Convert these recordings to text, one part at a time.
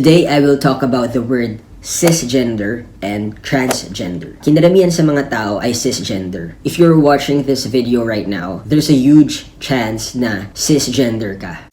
Today, I will talk about the word cisgender and transgender. Kinaramihan sa mga tao ay cisgender. If you're watching this video right now, there's a huge chance na cisgender ka.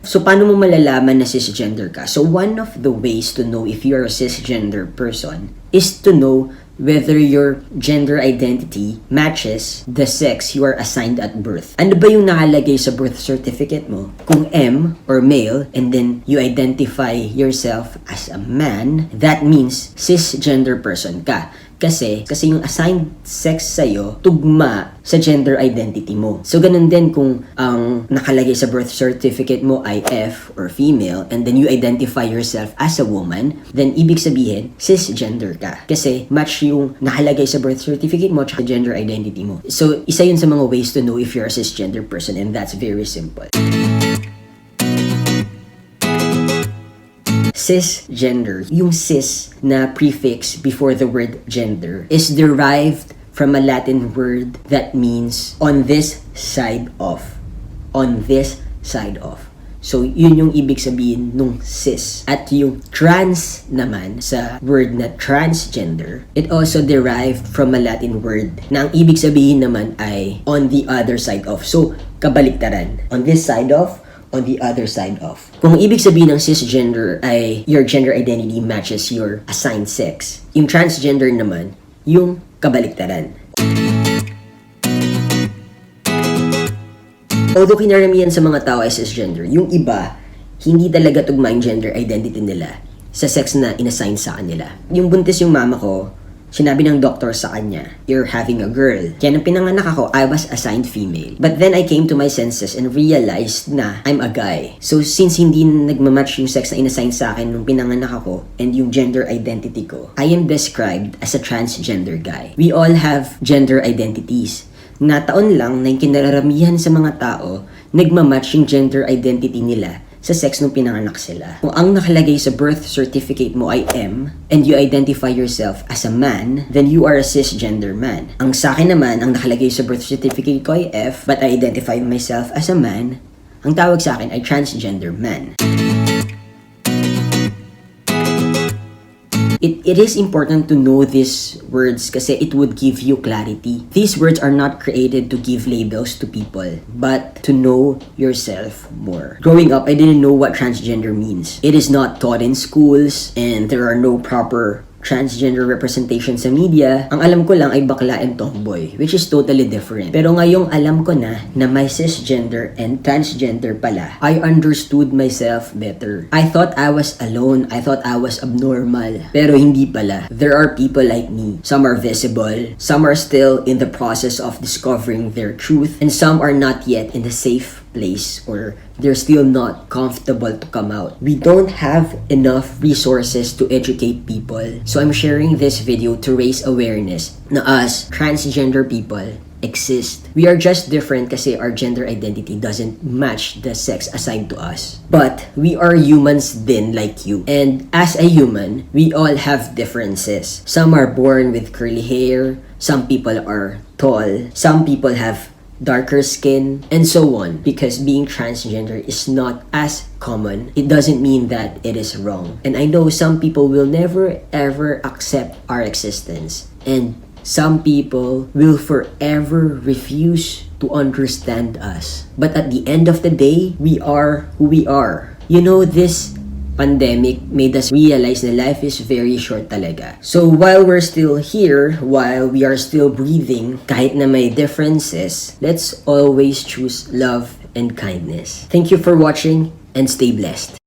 So, paano mo malalaman na cisgender ka? So, one of the ways to know if you're a cisgender person is to know whether your gender identity matches the sex you are assigned at birth. Ano ba yung nakalagay sa birth certificate mo? Kung M or male, and then you identify yourself as a man, that means cisgender person ka. Kasi yung assigned sex sa'yo, tugma sa gender identity mo. So, ganun din kung ang nakalagay sa birth certificate mo ay F or female, and then you identify yourself as a woman, then ibig sabihin, cisgender ka. Kasi match yung nakalagay sa birth certificate mo at gender identity mo. So, isa yun sa mga ways to know if you're a cisgender person, and that's very simple. Cisgender, yung cis na prefix before the word gender, is derived from a Latin word that means on this side of. On this side of. So, yun yung ibig sabihin nung cis. At yung trans naman, sa word na transgender, it also derived from a Latin word na ang ibig sabihin naman ay on the other side of. So, kabaliktaran. On this side of, on the other side of. Kung ibig sabihin ng cisgender ay your gender identity matches your assigned sex, yung transgender naman, yung kabaliktaran. Although kinaramihan sa mga tao ay cisgender, yung iba, hindi talaga tugma yung gender identity nila sa sex na inassign sa kanila. Yung buntis yung mama ko, sinabi ng doctor sa kanya, you're having a girl. Kaya nang pinanganak ako, I was assigned female. But then I came to my senses and realized na I'm a guy. So since hindi nagmamatch yung sex na inassign sa akin nung pinanganak ako and yung gender identity ko, I am described as a transgender guy. We all have gender identities. Nataon lang na yung kinaramihan sa mga tao, nagmamatch yung gender identity nila sa sex nung pinanganak sila. Kung ang nakalagay sa birth certificate mo ay M, and you identify yourself as a man, then you are a cisgender man. Ang sa akin naman, ang nakalagay sa birth certificate ko ay F, but I identify myself as a man, ang tawag sa akin ay transgender man. It is important to know these words kasi it would give you clarity. These words are not created to give labels to people, but to know yourself more. Growing up, I didn't know what transgender means. It is not taught in schools, and there are no proper transgender representation sa media. Ang alam ko lang ay bakla and tomboy, which is totally different. Pero ngayong alam ko na may cisgender and transgender pala, I understood myself better. I thought I was alone. I thought I was abnormal. Pero hindi pala. There are people like me. Some are visible. Some are still in the process of discovering their truth. And some are not yet in the safe place, or they're still not comfortable to come out. We don't have enough resources to educate people. So I'm sharing this video to raise awareness na us, transgender people, exist. We are just different kasi our gender identity doesn't match the sex assigned to us. But we are humans din like you. And as a human, we all have differences. Some are born with curly hair, some people are tall, some people have darker skin, and so on. Because being transgender is not as common, it doesn't mean that it is wrong. And I know some people will never ever accept our existence, and some people will forever refuse to understand us. But at the end of the day, we are who we are. You know, this pandemic made us realize that life is very short talaga. So while we're still here, while we are still breathing, kahit na may differences, let's always choose love and kindness. Thank you for watching and stay blessed.